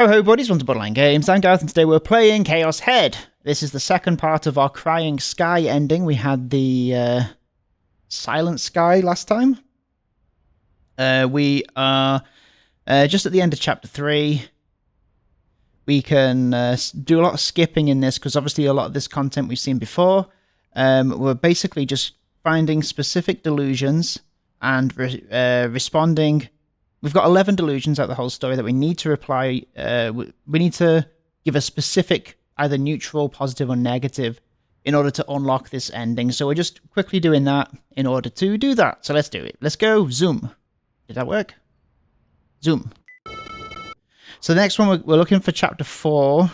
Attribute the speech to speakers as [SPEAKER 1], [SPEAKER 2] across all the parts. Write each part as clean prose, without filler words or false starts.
[SPEAKER 1] Ho buddies, welcome to Borderline Games. I'm Gareth and today we're playing Chaos Head. This is the second part of our Crying Sky ending. We had the Silent Sky last time. We are just at the end of chapter 3. We can do a lot of skipping in this because obviously a lot of this content we've seen before. We're basically just finding specific delusions and responding. We've got 11 delusions out the whole story that we need to reply. We need to give a specific, either neutral, positive, or negative in order to unlock this ending. So we're just quickly doing that in order to do that. So let's do it. Let's go. Zoom. Did that work? Zoom. So the next one, we're looking for chapter 4.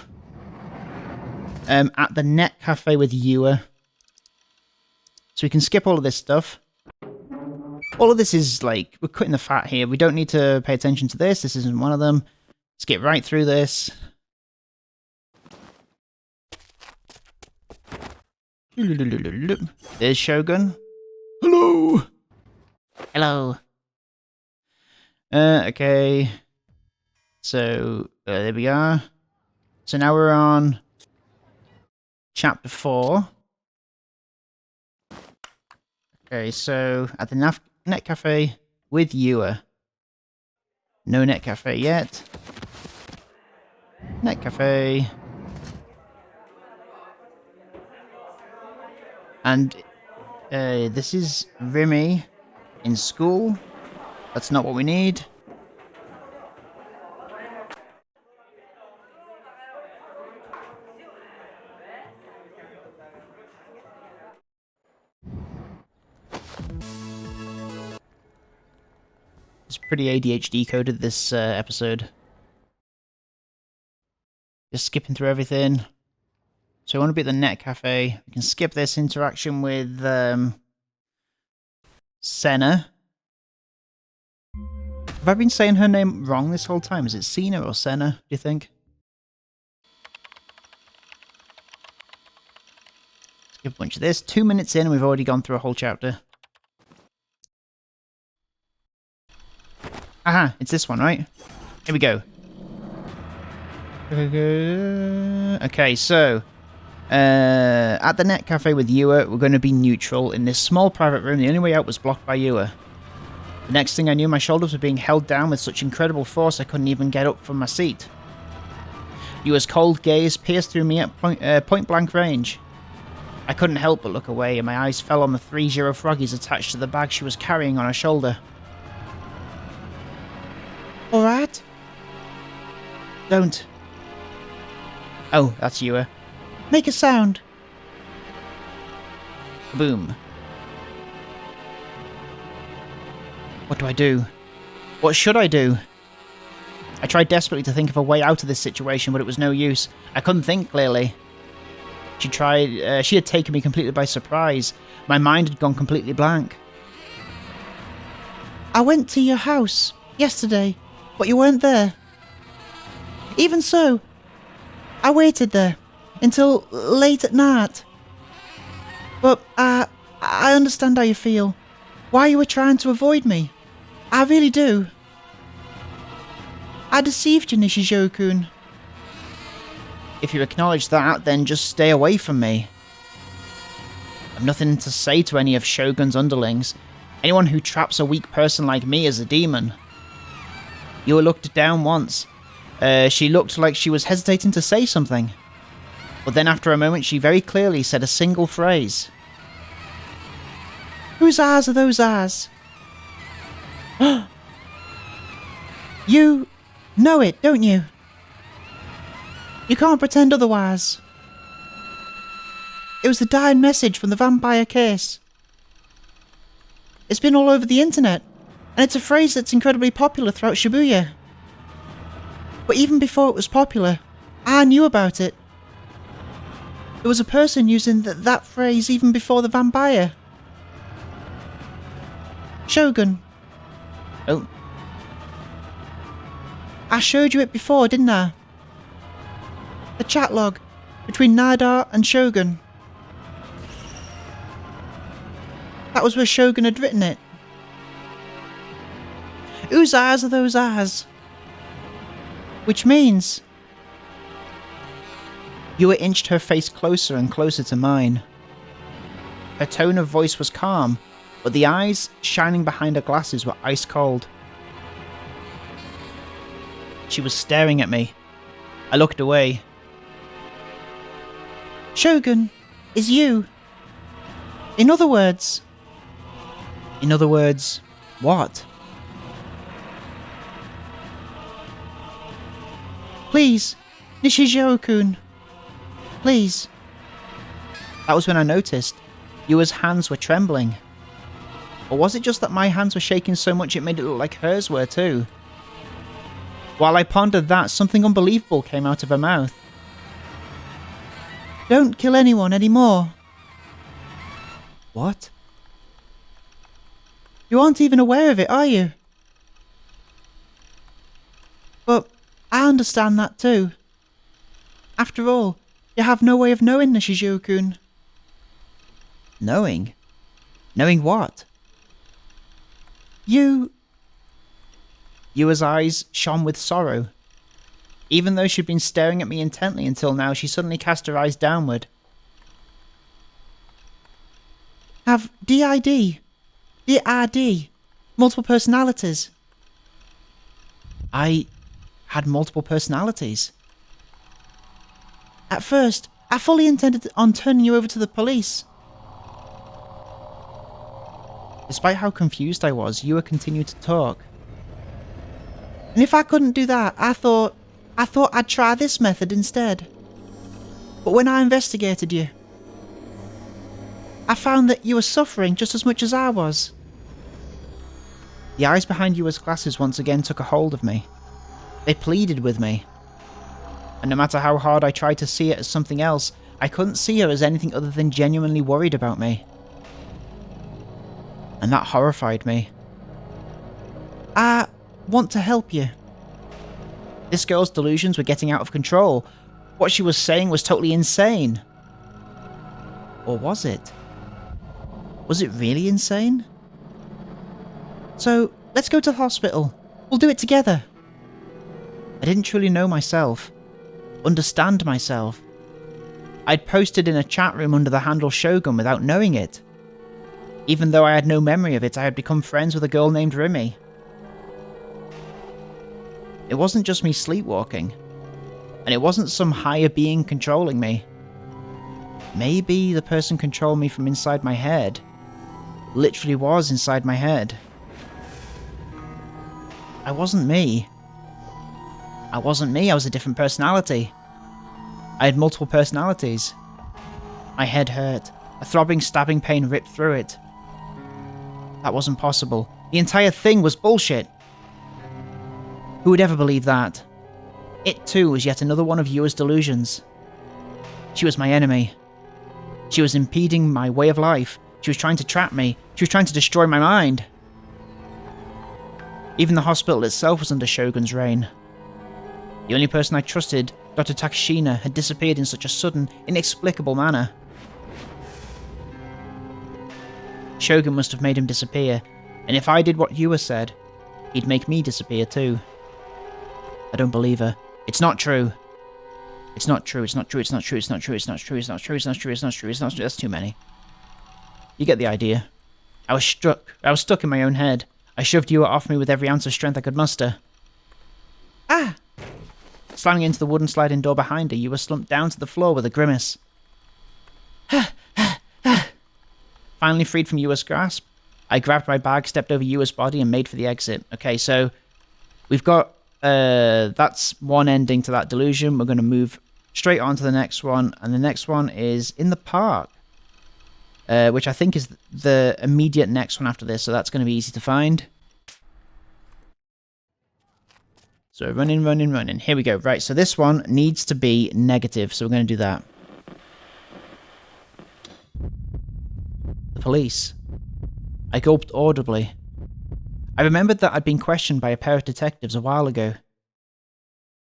[SPEAKER 1] At the Net Cafe with Ewer. So we can skip all of this stuff. All of this is like, we're cutting the fat here. We don't need to pay attention to this. This isn't one of them. Let's get right through this. There's Shogun. Hello! Hello. Okay. So, there we are. So now we're on chapter 4. Okay, so at the Net Cafe with Ewer. No Net Cafe yet. Net Cafe. And this is Remy in school. That's not what we need. It's pretty ADHD coded this episode. Just skipping through everything. So I want to be at the Net Cafe. We can skip this interaction with Senna. Have I been saying her name wrong this whole time? Is it Cena or Senna, do you think? Skip a bunch of this. 2 minutes in and we've already gone through a whole chapter. Aha, it's this one, right? Here we go. Okay, so at the Net Cafe with Ewer, we're going to be neutral in this small private room. The only way out was blocked by Ewer. The next thing I knew, my shoulders were being held down with such incredible force I couldn't even get up from my seat. Ewer's cold gaze pierced through me at point blank range. I couldn't help but look away, and my eyes fell on the 3 Zero Froggies attached to the bag she was carrying on her shoulder. Alright? Don't. Oh, that's Ewer. Make a sound. Boom. What do I do? What should I do? I tried desperately to think of a way out of this situation, but it was no use. I couldn't think clearly. She had taken me completely by surprise. My mind had gone completely blank. I went to your house yesterday, but you weren't there. Even so, I waited there until late at night. But I understand how you feel. Why you were trying to avoid me. I really do. I deceived you, Nishijo-kun. If you acknowledge that, then just stay away from me. I've nothing to say to any of Shogun's underlings. Anyone who traps a weak person like me is a demon. You were looked down once. She looked like she was hesitating to say something. But then after a moment she very clearly said a single phrase. Whose eyes are those eyes? You know it, don't you? You can't pretend otherwise. It was the dying message from the vampire case. It's been all over the internet, and it's a phrase that's incredibly popular throughout Shibuya. But even before it was popular, I knew about it. There was a person using that phrase even before the vampire. Shogun. Oh. I showed you it before, didn't I? The chat log between Nadar and Shogun. That was where Shogun had written it. Whose eyes are those eyes? Which means... Yua inched her face closer and closer to mine. Her tone of voice was calm, but the eyes shining behind her glasses were ice cold. She was staring at me. I looked away. Shogun, is you. In other words... In other words, what? Please, Nishijou-kun. Please. That was when I noticed Yua's hands were trembling. Or was it just that my hands were shaking so much it made it look like hers were too? While I pondered that, something unbelievable came out of her mouth. Don't kill anyone anymore. What? You aren't even aware of it, are you? But I understand that too. After all, you have no way of knowing Nishijou-kun. Knowing? Knowing what? Yua's eyes shone with sorrow. Even though she'd been staring at me intently until now, she suddenly cast her eyes downward. Have DID, multiple personalities. I had multiple personalities. At first, I fully intended on turning you over to the police. Despite how confused I was, Yua continued to talk. And if I couldn't do that, I thought I'd try this method instead. But when I investigated you, I found that you were suffering just as much as I was. The eyes behind Yua's glasses once again took a hold of me. They pleaded with me. And no matter how hard I tried to see it as something else, I couldn't see her as anything other than genuinely worried about me. And that horrified me. I want to help you. This girl's delusions were getting out of control. What she was saying was totally insane. Or was it? Was it really insane? So, let's go to the hospital. We'll do it together. I didn't truly know myself. Understand myself. I'd posted in a chat room under the handle Shogun without knowing it. Even though I had no memory of it, I had become friends with a girl named Rimi. It wasn't just me sleepwalking. And it wasn't some higher being controlling me. Maybe the person controlling me from inside my head literally was inside my head. I wasn't me. I wasn't me, I was a different personality. I had multiple personalities. My head hurt. A throbbing, stabbing pain ripped through it. That wasn't possible. The entire thing was bullshit. Who would ever believe that? It too was yet another one of Yua's delusions. She was my enemy. She was impeding my way of life. She was trying to trap me. She was trying to destroy my mind. Even the hospital itself was under Shogun's reign. The only person I trusted, Dr. Takashina, had disappeared in such a sudden, inexplicable manner. Shogun must have made him disappear, and if I did what Yua said, he'd make me disappear too. I don't believe her. It's not true. It's not true, it's not true, it's not true, it's not true, it's not true, it's not true, it's not true, it's not true, it's not true, that's too many. You get the idea. I was stuck in my own head. I shoved Yua off me with every ounce of strength I could muster. Ah! Slamming into the wooden sliding door behind her, Yua slumped down to the floor with a grimace. Finally freed from Yua's grasp, I grabbed my bag, stepped over Yua's body, and made for the exit. Okay, so we've got that's one ending to that delusion. We're going to move straight on to the next one, and the next one is in the park, which I think is the immediate next one after this, so that's going to be easy to find. So running, running, running. Here we go. Right, so this one needs to be negative, so we're going to do that. The police. I gulped audibly. I remembered that I'd been questioned by a pair of detectives a while ago.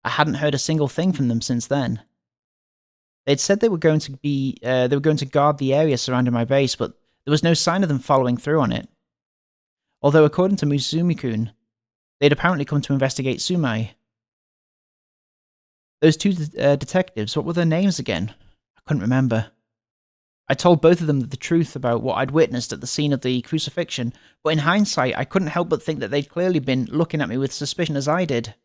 [SPEAKER 1] I hadn't heard a single thing from them since then. They'd said they were going to guard the area surrounding my base, but there was no sign of them following through on it. Although according to Muzumi-kun, they'd apparently come to investigate Sumai. Those two detectives, what were their names again? I couldn't remember. I told both of them the truth about what I'd witnessed at the scene of the crucifixion, but in hindsight, I couldn't help but think that they'd clearly been looking at me with suspicion as I did.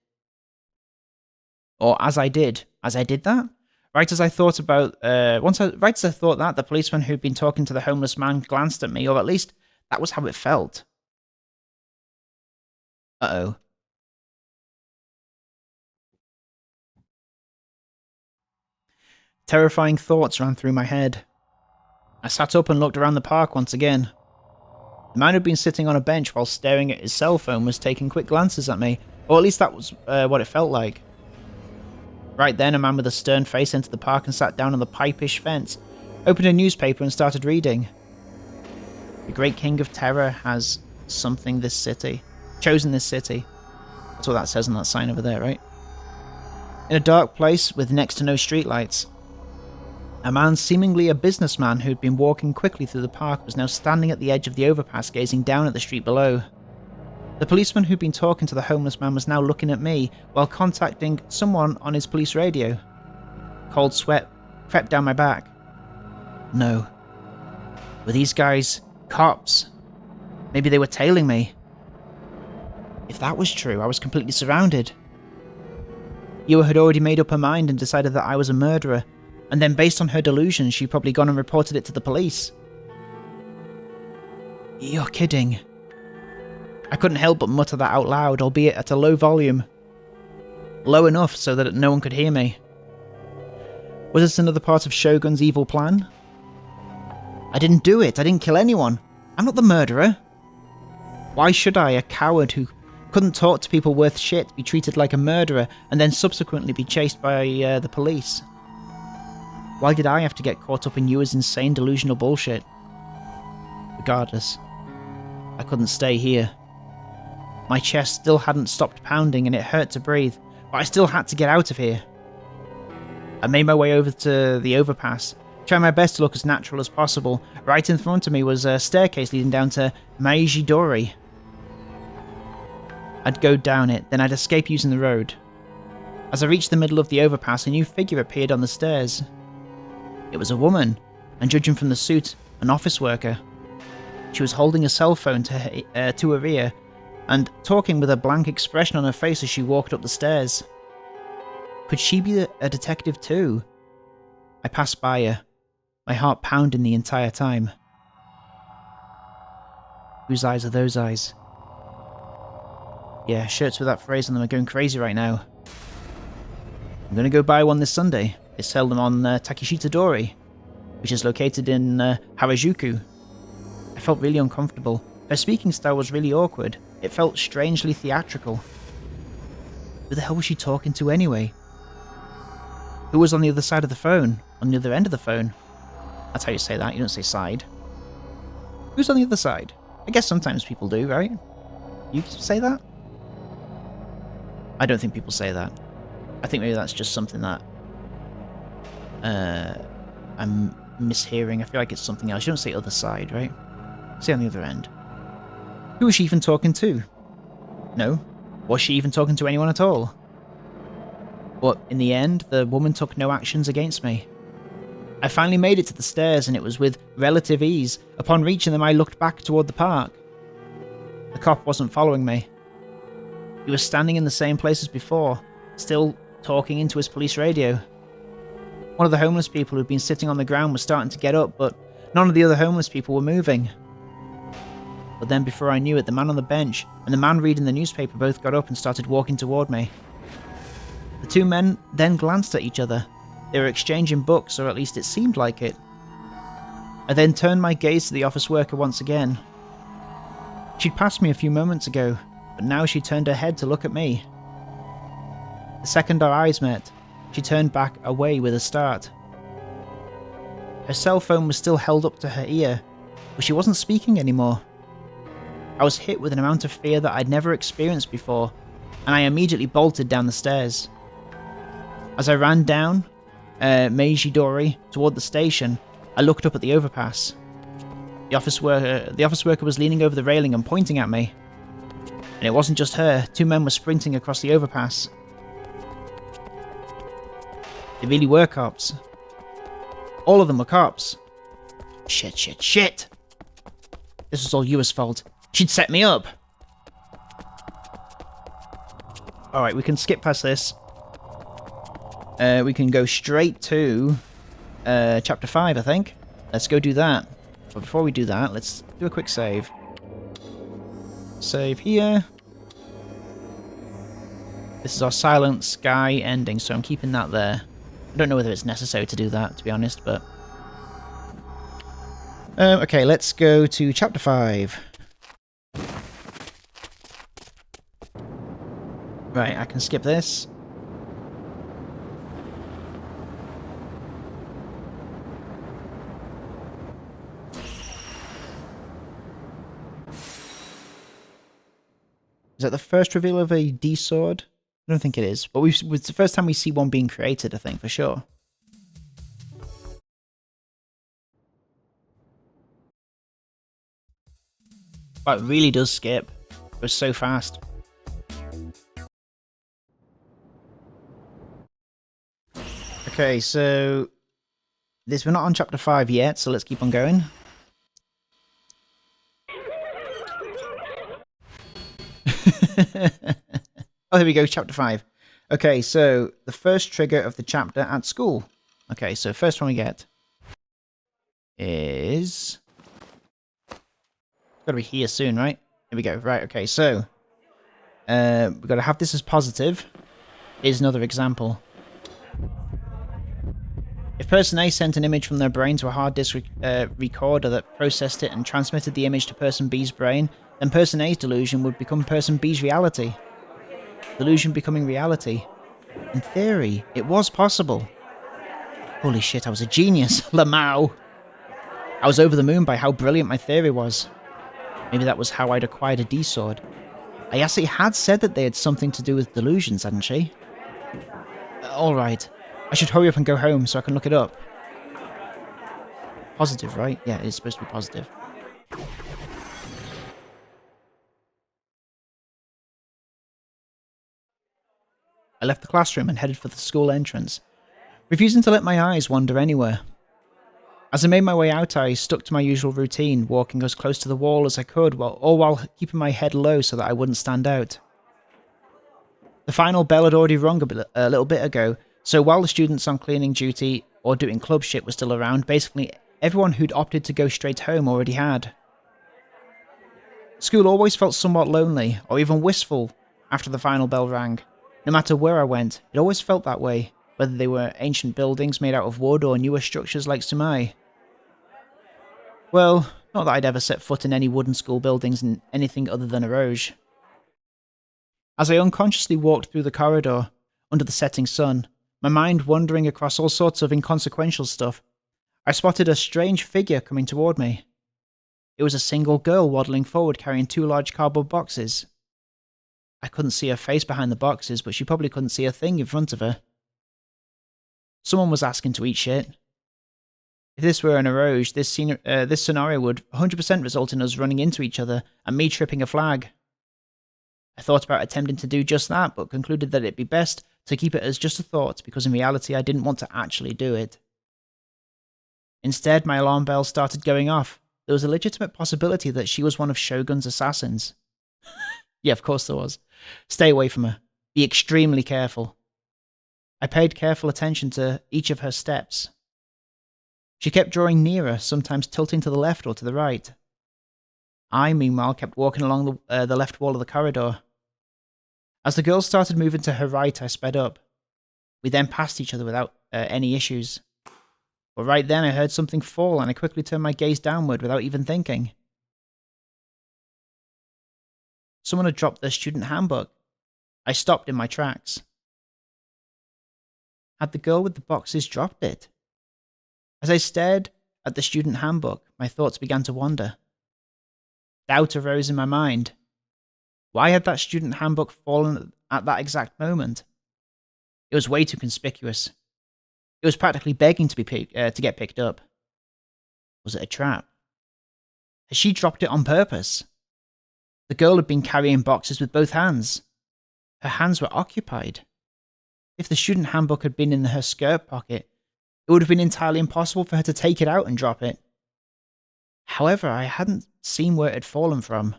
[SPEAKER 1] Or as I did. As I did that? Right as I thought about, right as I thought that, the policeman who'd been talking to the homeless man glanced at me, or at least that was how it felt. Uh-oh. Terrifying thoughts ran through my head. I sat up and looked around the park once again. The man who'd been sitting on a bench while staring at his cell phone was taking quick glances at me, or at least that was what it felt like. Right then, a man with a stern face entered the park and sat down on the pipish fence, opened a newspaper and started reading. The great king of terror has chosen this city. That's what that says on that sign over there, right? In a dark place with next to no streetlights. A man, seemingly a businessman who'd been walking quickly through the park, was now standing at the edge of the overpass gazing down at the street below. The policeman who'd been talking to the homeless man was now looking at me while contacting someone on his police radio. Cold sweat crept down my back. No. Were these guys cops? Maybe they were tailing me. If that was true, I was completely surrounded. Yua had already made up her mind and decided that I was a murderer, and then based on her delusions, she'd probably gone and reported it to the police. You're kidding. I couldn't help but mutter that out loud, albeit at a low volume. Low enough so that no one could hear me. Was this another part of Shogun's evil plan? I didn't do it. I didn't kill anyone. I'm not the murderer. Why should I, a coward who couldn't talk to people worth shit, be treated like a murderer and then subsequently be chased by the police? Why did I have to get caught up in Yua's insane delusional bullshit? Regardless, I couldn't stay here. My chest still hadn't stopped pounding and it hurt to breathe, but I still had to get out of here. I made my way over to the overpass, trying my best to look as natural as possible. Right in front of me was a staircase leading down to Meiji Dori. I'd go down it, then I'd escape using the road. As I reached the middle of the overpass, a new figure appeared on the stairs. It was a woman, and judging from the suit, an office worker. She was holding a cell phone to her ear, and talking with a blank expression on her face as she walked up the stairs. Could she be a detective too? I passed by her, my heart pounding the entire time. Whose eyes are those eyes? Yeah, shirts with that phrase on them are going crazy right now. I'm gonna go buy one this Sunday. They sell them on Takeshita Dori, which is located in Harajuku. I felt really uncomfortable. Her speaking style was really awkward. It felt strangely theatrical. Who the hell was she talking to anyway? Who was on the other side of the phone? On the other end of the phone? That's how you say that, you don't say side. Who's on the other side? I guess sometimes people do, right? You say that? I don't think people say that. I think maybe that's just something that I'm mishearing. I feel like it's something else. You don't say other side, right? Say on the other end. Who was she even talking to? No. Was she even talking to anyone at all? But in the end, the woman took no actions against me. I finally made it to the stairs, and it was with relative ease. Upon reaching them, I looked back toward the park. The cop wasn't following me. He was standing in the same place as before, still talking into his police radio. One of the homeless people who'd been sitting on the ground was starting to get up, but none of the other homeless people were moving. But then before I knew it, the man on the bench and the man reading the newspaper both got up and started walking toward me. The two men then glanced at each other. They were exchanging books, or at least it seemed like it. I then turned my gaze to the office worker once again. She'd passed me a few moments ago, but now she turned her head to look at me. The second our eyes met, she turned back away with a start. Her cell phone was still held up to her ear, but she wasn't speaking anymore. I was hit with an amount of fear that I'd never experienced before, and I immediately bolted down the stairs. As I ran down Meiji Dori toward the station, I looked up at the overpass. The office worker was leaning over the railing and pointing at me. And it wasn't just her, two men were sprinting across the overpass. They really were cops. All of them were cops. Shit, shit, shit! This was all Yua's fault. She'd set me up! Alright, we can skip past this. We can go straight to chapter 5, I think. Let's go do that. But before we do that, let's do a quick save. Save here. This is our Silent Sky ending, so I'm keeping that there. I don't know whether it's necessary to do that, to be honest, but... okay, let's go to chapter 5. Right, I can skip this. Is that the first reveal of a D sword? I don't think it is, but it's the first time we see one being created, I think, for sure. But it really does skip. It goes so fast. Okay, so we're not on chapter 5 yet, so let's keep on going. Oh, here we go, chapter 5. Okay, so the first trigger of the chapter at school. Okay, so first one we get is... It's gotta be here soon, right? Here we go. Right, okay, so we've got to have this as positive. Here's another example. If person A sent an image from their brain to a hard disk recorder that processed it and transmitted the image to person B's brain, then person A's delusion would become person B's reality. Delusion becoming reality. In theory, it was possible. Holy shit, I was a genius. Lamau. I was over the moon by how brilliant my theory was. Maybe that was how I'd acquired a D-sword. Ayase had said that they had something to do with delusions, hadn't she? Alright. I should hurry up and go home so I can look it up. Positive, right? Yeah, it is supposed to be positive. I left the classroom and headed for the school entrance, refusing to let my eyes wander anywhere. As I made my way out, I stuck to my usual routine, walking as close to the wall as I could, all while keeping my head low so that I wouldn't stand out. The final bell had already rung a little bit ago, so while the students on cleaning duty or doing club shit were still around, basically everyone who'd opted to go straight home already had. School always felt somewhat lonely, or even wistful, after the final bell rang. No matter where I went, it always felt that way, whether they were ancient buildings made out of wood or newer structures like Sumai. Well, not that I'd ever set foot in any wooden school buildings in anything other than Eroge. As I unconsciously walked through the corridor, under the setting sun, my mind wandering across all sorts of inconsequential stuff, I spotted a strange figure coming toward me. It was a single girl waddling forward carrying 2 large cardboard boxes. I couldn't see her face behind the boxes, but she probably couldn't see a thing in front of her. Someone was asking to eat shit. If this were an Eroge, this scenario would 100% result in us running into each other and me tripping a flag. I thought about attempting to do just that, but concluded that it'd be best to keep it as just a thought, because in reality I didn't want to actually do it. Instead, my alarm bell started going off. There was a legitimate possibility that she was one of Shogun's assassins. Yeah, of course there was. Stay away from her. Be extremely careful. I paid careful attention to each of her steps. She kept drawing nearer, sometimes tilting to the left or to the right. I, meanwhile, kept walking along the left wall of the corridor. As the girl started moving to her right, I sped up. We then passed each other without any issues. But right then I heard something fall and I quickly turned my gaze downward without even thinking. Someone had dropped their student handbook. I stopped in my tracks. Had the girl with the boxes dropped it? As I stared at the student handbook, my thoughts began to wander. Doubt arose in my mind. Why had that student handbook fallen at that exact moment? It was way too conspicuous. It was practically begging to get picked up. Was it a trap? Had she dropped it on purpose? The girl had been carrying boxes with both hands. Her hands were occupied. If the student handbook had been in her skirt pocket, it would have been entirely impossible for her to take it out and drop it. However, I hadn't seen where it had fallen from.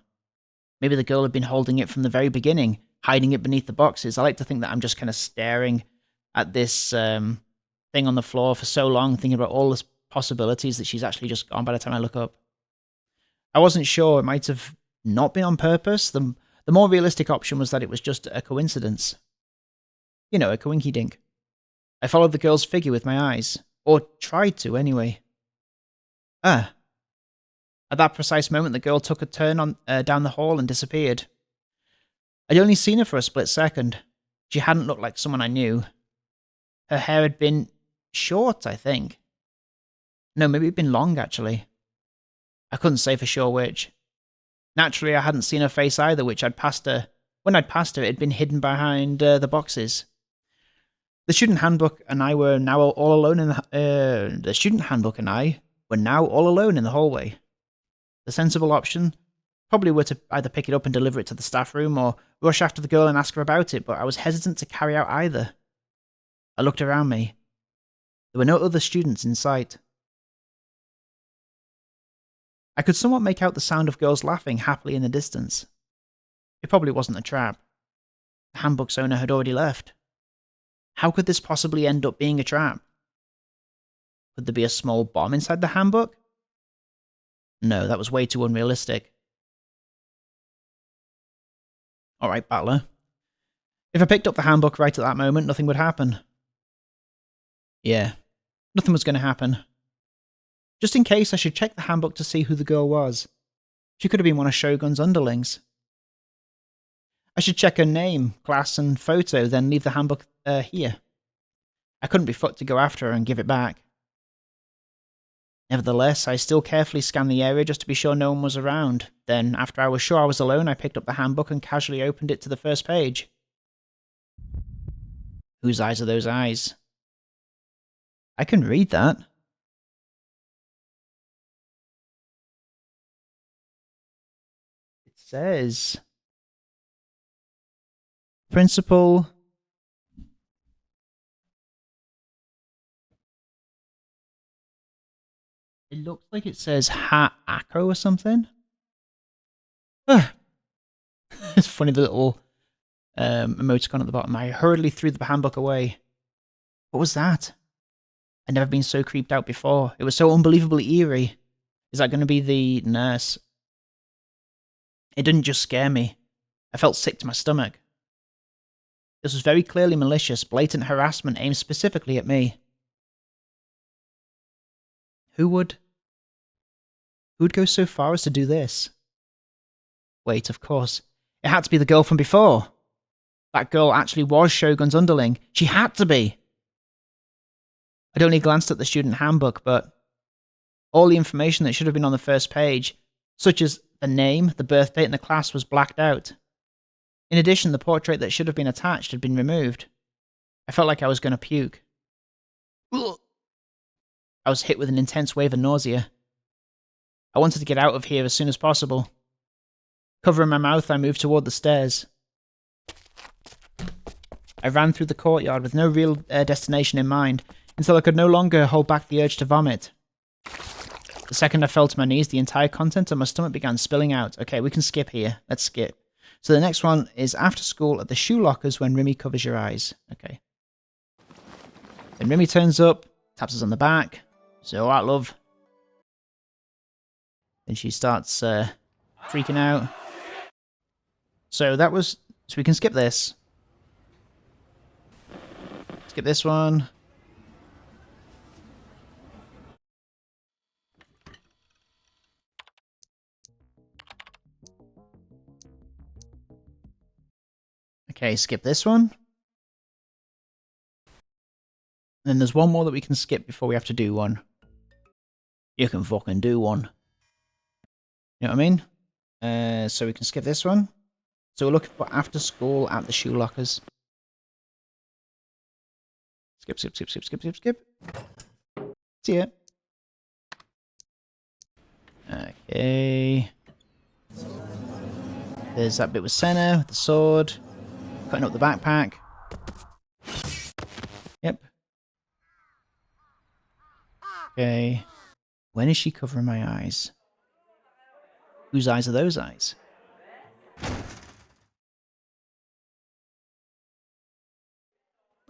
[SPEAKER 1] Maybe the girl had been holding it from the very beginning, hiding it beneath the boxes. I like to think that I'm just kind of staring at this thing on the floor for so long, thinking about all the possibilities that she's actually just gone by the time I look up. I wasn't sure. It might have not been on purpose. The more realistic option was that it was just a coincidence. You know, a coinky-dink. I followed the girl's figure with my eyes. Or tried to, anyway. At that precise moment, the girl took a turn down the hall and disappeared. I'd only seen her for a split second. She hadn't looked like someone I knew. Her hair had been short, I think. No, maybe it'd been long, actually. I couldn't say for sure which. Naturally, I hadn't seen her face either, which I'd passed her. When I'd passed her, it had been hidden behind the boxes. The student handbook and I were now all alone in the student handbook and I were now all alone in the hallway. The sensible option probably were to either pick it up and deliver it to the staff room or rush after the girl and ask her about it, but I was hesitant to carry out either. I looked around me. There were no other students in sight. I could somewhat make out the sound of girls laughing happily in the distance. It probably wasn't a trap. The handbook's owner had already left. How could this possibly end up being a trap? Could there be a small bomb inside the handbook? No, that was way too unrealistic. Alright, Battler. If I picked up the handbook right at that moment, nothing would happen. Yeah, nothing was going to happen. Just in case, I should check the handbook to see who the girl was. She could have been one of Shogun's underlings. I should check her name, class, and photo, then leave the handbook here. I couldn't be fucked to go after her and give it back. Nevertheless, I still carefully scanned the area just to be sure no one was around. Then, after I was sure I was alone, I picked up the handbook and casually opened it to the first page. Whose eyes are those eyes? I can read that. It says... Principal... It looks like it says Ha-Ako or something. It's funny, the little emoticon at the bottom. I hurriedly threw the handbook away. What was that? I'd never been so creeped out before. It was so unbelievably eerie. Is that going to be the nurse? It didn't just scare me. I felt sick to my stomach. This was very clearly malicious, blatant harassment aimed specifically at me. Who'd go so far as to do this? Wait, of course. It had to be the girl from before. That girl actually was Shogun's underling. She had to be. I'd only glanced at the student handbook, but all the information that should have been on the first page, such as the name, the birth date, and the class, was blacked out. In addition, the portrait that should have been attached had been removed. I felt like I was going to puke. Ugh. I was hit with an intense wave of nausea. I wanted to get out of here as soon as possible. Covering my mouth, I moved toward the stairs. I ran through the courtyard with no real destination in mind, until I could no longer hold back the urge to vomit. The second I fell to my knees, the entire content of my stomach began spilling out. Okay, we can skip here. Let's skip. So the next one is after school at the shoe lockers when Remy covers your eyes. Okay. Then Remy turns up, taps us on the back. So, alright, love. Then she starts freaking out. So that was... So we can skip this. Skip this one. Okay, skip this one. And then there's one more that we can skip before we have to do one. You can fucking do one. You know what I mean? So we can skip this one. So we're looking for after school at the shoe lockers. Skip, skip, skip, skip, skip, skip, skip. See ya. Okay. There's that bit with Senna with the sword. Cutting up the backpack. Okay. When is she covering my eyes? Whose eyes are those eyes?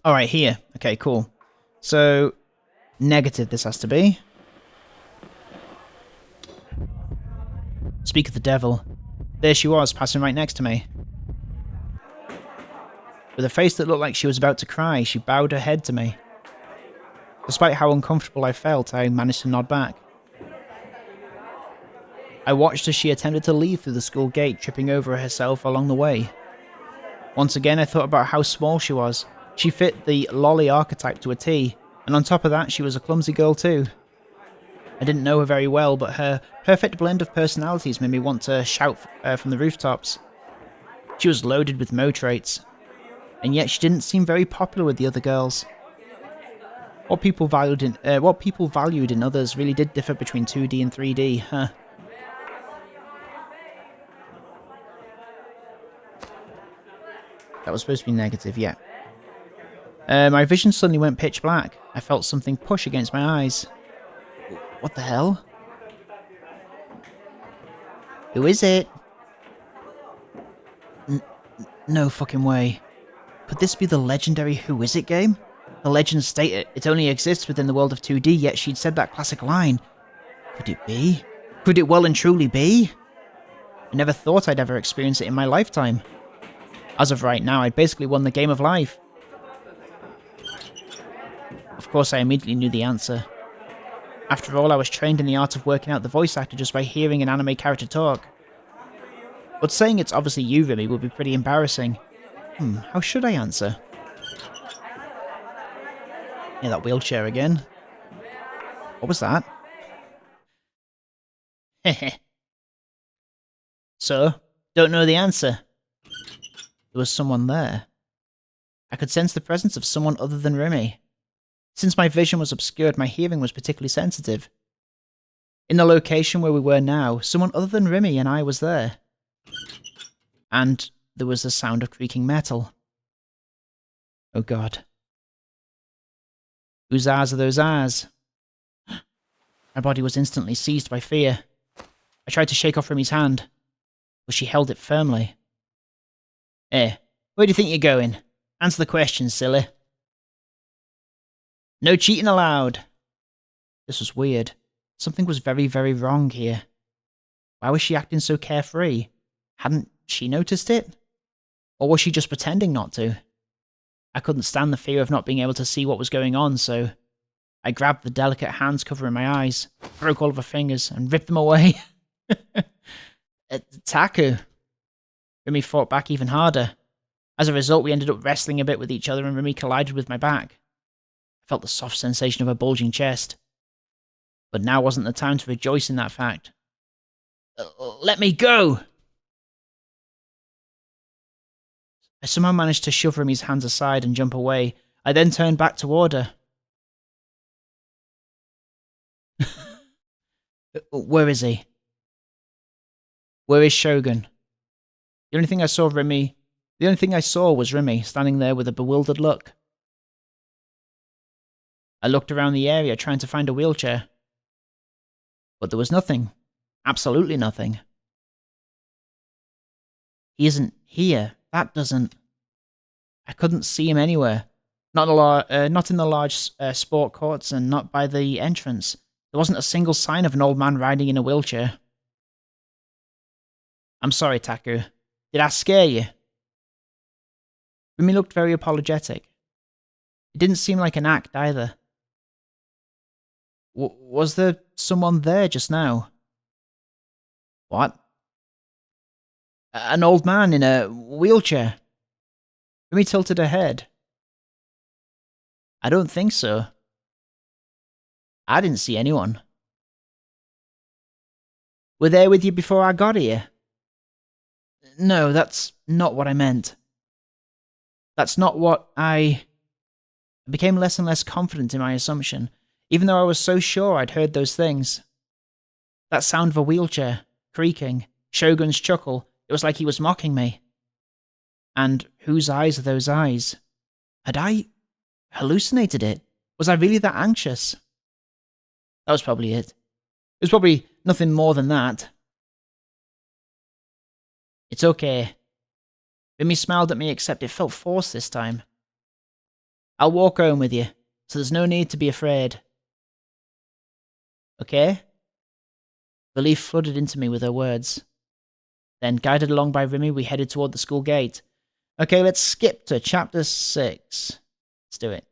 [SPEAKER 1] Alright, here. Okay, cool. So, negative this has to be. Speak of the devil. There she was, passing right next to me. With a face that looked like she was about to cry, she bowed her head to me. Despite how uncomfortable I felt, I managed to nod back. I watched as she attempted to leave through the school gate, tripping over herself along the way. Once again, I thought about how small she was. She fit the lolly archetype to a T, and on top of that, she was a clumsy girl too. I didn't know her very well, but her perfect blend of personalities made me want to shout from the rooftops. She was loaded with Mo traits, and yet she didn't seem very popular with the other girls. What people valued in others really did differ between 2D and 3D, huh? That was supposed to be negative, yeah. My vision suddenly went pitch black. I felt something push against my eyes. What the hell? Who is it? No fucking way. Could this be the legendary Who Is It game? The legends state it only exists within the world of 2D, yet she'd said that classic line. Could it be? Could it well and truly be? I never thought I'd ever experience it in my lifetime. As of right now, I'd basically won the game of life. Of course, I immediately knew the answer. After all, I was trained in the art of working out the voice actor just by hearing an anime character talk. But saying it's obviously you, Remy, would be pretty embarrassing. How should I answer? Yeah, that wheelchair again. What was that? Heh. So, don't know the answer. There was someone there. I could sense the presence of someone other than Remy. Since my vision was obscured, my hearing was particularly sensitive. In the location where we were now, someone other than Remy and I was there. And there was the sound of creaking metal. Oh god. Whose eyes are those eyes? My body was instantly seized by fear. I tried to shake off Remy's hand, but she held it firmly. Where do you think you're going? Answer the question, silly. No cheating allowed. This was weird. Something was very, very wrong here. Why was she acting so carefree? Hadn't she noticed it? Or was she just pretending not to? I couldn't stand the fear of not being able to see what was going on, so I grabbed the delicate hands covering my eyes, broke all of her fingers, and ripped them away. Taku. Remy fought back even harder. As a result, we ended up wrestling a bit with each other and Remy collided with my back. I felt the soft sensation of her bulging chest. But now wasn't the time to rejoice in that fact. Let me go! I somehow managed to shove Remy's hands aside and jump away. I then turned back toward her. Where is he? Where is Shogun? The only thing I saw was Remy, standing there with a bewildered look. I looked around the area, trying to find a wheelchair. But there was nothing. Absolutely nothing. He isn't here. That doesn't... I couldn't see him anywhere. Not in the large sport courts and not by the entrance. There wasn't a single sign of an old man riding in a wheelchair. I'm sorry, Taku. Did I scare you? Remy looked very apologetic. It didn't seem like an act either. Was there someone there just now? What? An old man in a wheelchair. Remy tilted her head. I don't think so. I didn't see anyone. Were they with you before I got here? No, that's not what I meant. That's not what I became less and less confident in my assumption, even though I was so sure I'd heard those things. That sound of a wheelchair, creaking, Shogun's chuckle, it was like he was mocking me. And whose eyes are those eyes? Had I hallucinated it? Was I really that anxious? That was probably it. It was probably nothing more than that. It's okay. Remy smiled at me, except it felt forced this time. I'll walk home with you, so there's no need to be afraid. Okay? Relief flooded into me with her words. Then, guided along by Remy, we headed toward the school gate. Okay, let's skip to chapter 6. Let's do it.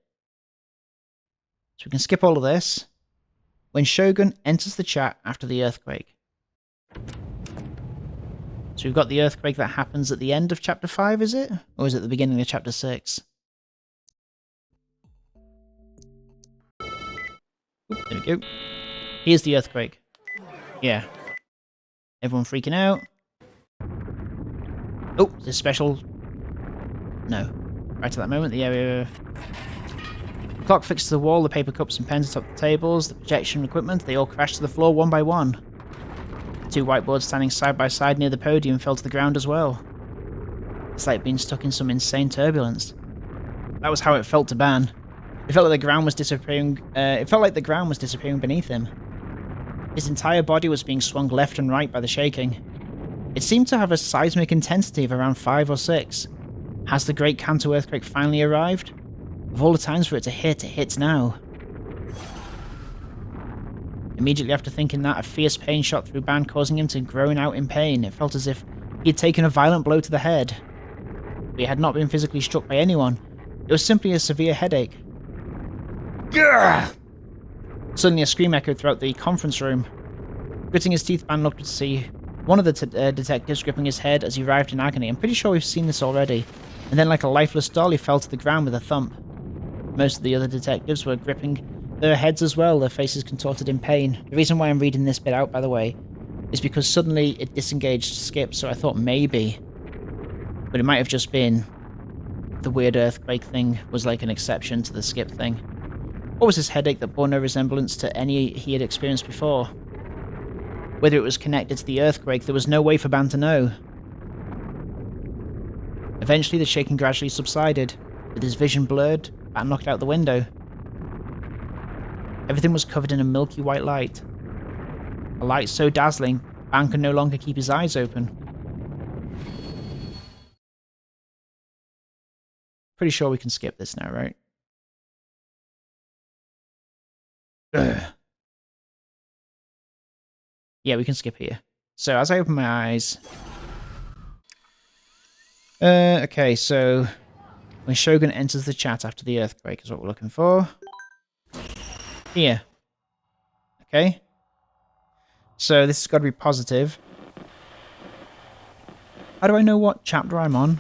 [SPEAKER 1] So we can skip all of this. When Shogun enters the chat after the earthquake. So we've got the earthquake that happens at the end of chapter 5, is it? Or is it the beginning of chapter 6? Oop, there we go. Here's the earthquake. Yeah. Everyone freaking out. Oh, is this special? No. Right at that moment, the area... The clock fixed to the wall, the paper cups and pens atop the tables, the projection equipment, they all crashed to the floor one by one. The two whiteboards standing side by side near the podium fell to the ground as well. It's like being stuck in some insane turbulence. That was how it felt to Ban. It felt like the ground was disappearing. Beneath him. His entire body was being swung left and right by the shaking. It seemed to have a seismic intensity of around 5 or 6. Has the Great Kanto earthquake finally arrived? Of all the times for it to hit, it hits now. Immediately after thinking that, a fierce pain shot through Ban, causing him to groan out in pain. It felt as if he had taken a violent blow to the head. But he had not been physically struck by anyone. It was simply a severe headache. Gah! Suddenly a scream echoed throughout the conference room. Gritting his teeth, Ban looked to see one of the detectives gripping his head as he writhed in agony. I'm pretty sure we've seen this already. And then, like a lifeless doll, he fell to the ground with a thump. Most of the other detectives were gripping their heads as well, their faces contorted in pain. The reason why I'm reading this bit out, by the way, is because suddenly it disengaged Skip, so I thought maybe. But it might have just been the weird earthquake thing was like an exception to the Skip thing. What was this headache that bore no resemblance to any he had experienced before? Whether it was connected to the earthquake, there was no way for Ban to know. Eventually, the shaking gradually subsided. With his vision blurred, Ban looked out the window. Everything was covered in a milky white light. A light so dazzling, Ban could no longer keep his eyes open. Pretty sure we can skip this now, right? Ugh. Yeah, we can skip here. So, as I open my eyes... okay, so... When Shogun enters the chat after the earthquake is what we're looking for. Here. Okay. So, this has got to be positive. How do I know what chapter I'm on?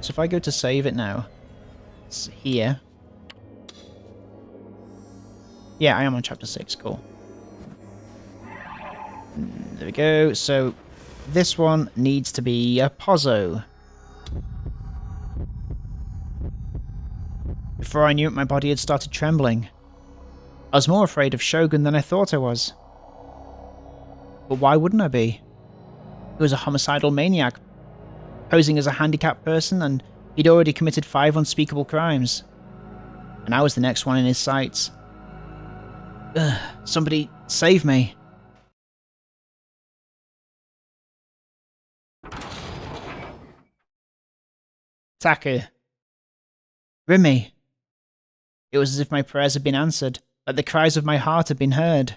[SPEAKER 1] So, if I go to save it now... It's here. Yeah, I am on chapter 6, cool. There we go, so this one needs to be a Pozzo. Before I knew it, my body had started trembling. I was more afraid of Shogun than I thought I was. But why wouldn't I be? He was a homicidal maniac, posing as a handicapped person, and he'd already committed 5 unspeakable crimes. And I was the next one in his sights. Ugh, somebody save me. Taku. Remy. It was as if my prayers had been answered, like the cries of my heart had been heard.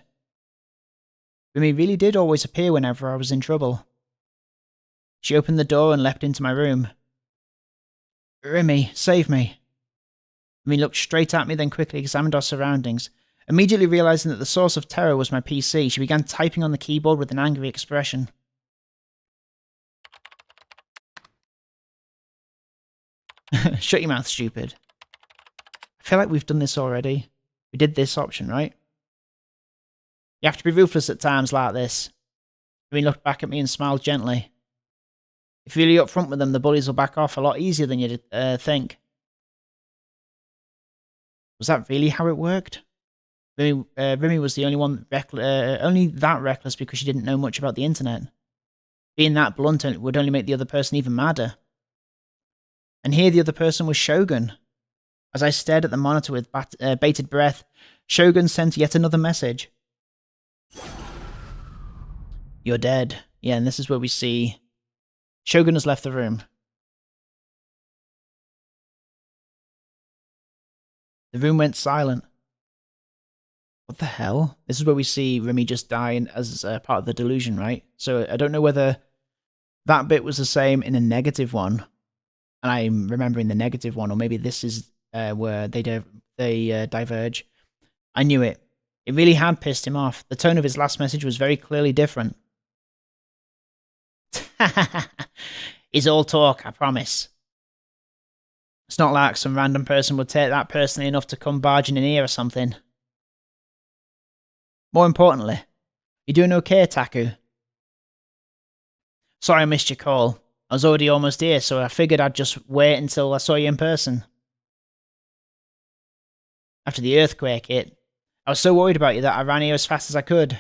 [SPEAKER 1] Remy really did always appear whenever I was in trouble. She opened the door and leapt into my room. Remy, save me. Remy looked straight at me, then quickly examined our surroundings. Immediately realizing that the source of terror was my PC, she began typing on the keyboard with an angry expression. Shut your mouth, stupid. I feel like we've done this already. We did this option, right? You have to be ruthless at times like this. Remy looked back at me and smiled gently. If you're really upfront with them, the bullies will back off a lot easier than you'd think. Was that really how it worked? Remy was the only one only that reckless because she didn't know much about the internet. Being that blunt would only make the other person even madder. And here the other person was Shogun. As I stared at the monitor with bated breath, Shogun sent yet another message. You're dead. Yeah, and this is where we see Shogun has left the room. The room went silent. What the hell? This is where we see Remy just dying as part of the delusion, right? So I don't know whether that bit was the same in a negative one, and I'm remembering the negative one, or maybe this is where they diverge. I knew it. It really had pissed him off. The tone of his last message was very clearly different. It's all talk, I promise. It's not like some random person would take that personally enough to come barging in here or something. More importantly, you doing okay, Taku? Sorry I missed your call. I was already almost here, so I figured I'd just wait until I saw you in person. After the earthquake hit, I was so worried about you that I ran here as fast as I could.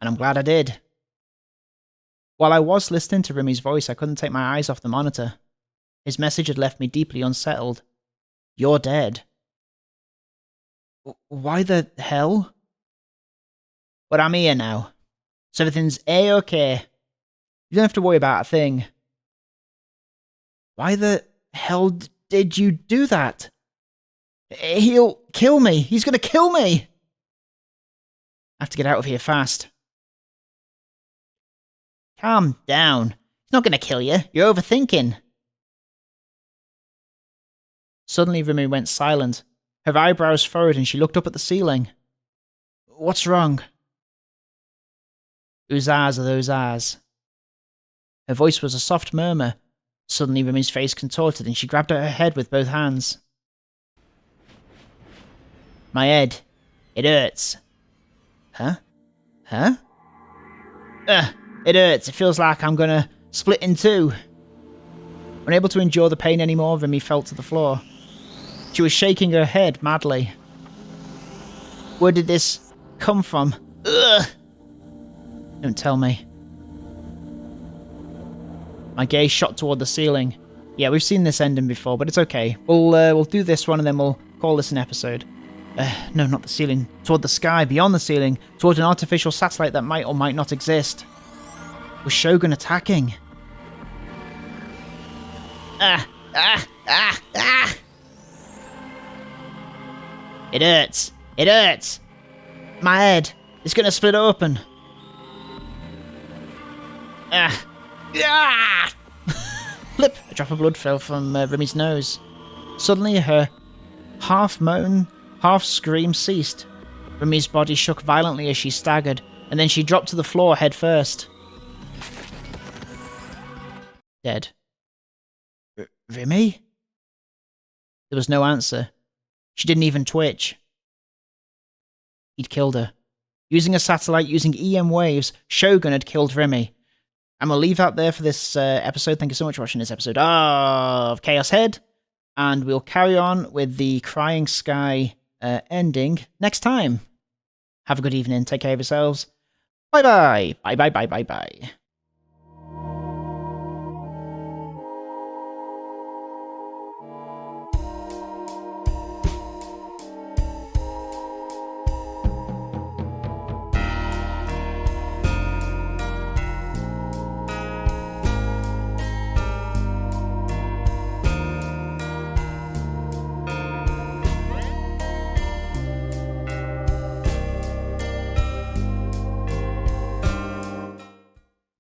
[SPEAKER 1] And I'm glad I did. While I was listening to Remy's voice, I couldn't take my eyes off the monitor. His message had left me deeply unsettled. You're dead. Why the hell? But I'm here now. So everything's A-okay. You don't have to worry about a thing. Why the hell did you do that? He'll kill me. He's gonna kill me. I have to get out of here fast. Calm down. He's not gonna kill you. You're overthinking. Suddenly Remy went silent. Her eyebrows furrowed and she looked up at the ceiling. What's wrong? Whose eyes are those eyes? Her voice was a soft murmur. Suddenly Remy's face contorted and she grabbed at her head with both hands. My head. It hurts. Huh? Huh? It hurts. It feels like I'm gonna split in two. Unable to endure the pain anymore, Remy fell to the floor. She was shaking her head madly. Where did this come from? Ugh! Don't tell me. My gaze shot toward the ceiling. Yeah, we've seen this ending before, but it's okay. We'll do this one and then we'll call this an episode. No, not the ceiling. Toward the sky, beyond the ceiling. Toward an artificial satellite that might or might not exist. Was Shogun attacking? It hurts. It hurts. My head. It's gonna split open. Flip! A drop of blood fell from Remy's nose. Suddenly, her half-moan, half-scream ceased. Remy's body shook violently as she staggered, and then she dropped to the floor head first. Dead. Remy? There was no answer. She didn't even twitch. He'd killed her. Using a satellite, using EM waves, Shogun had killed Remy. And we'll leave that there for this episode. Thank you so much for watching this episode of Chaos Head. And we'll carry on with the Crying Sky ending next time. Have a good evening. Take care of yourselves. Bye-bye. Bye-bye, bye-bye, bye.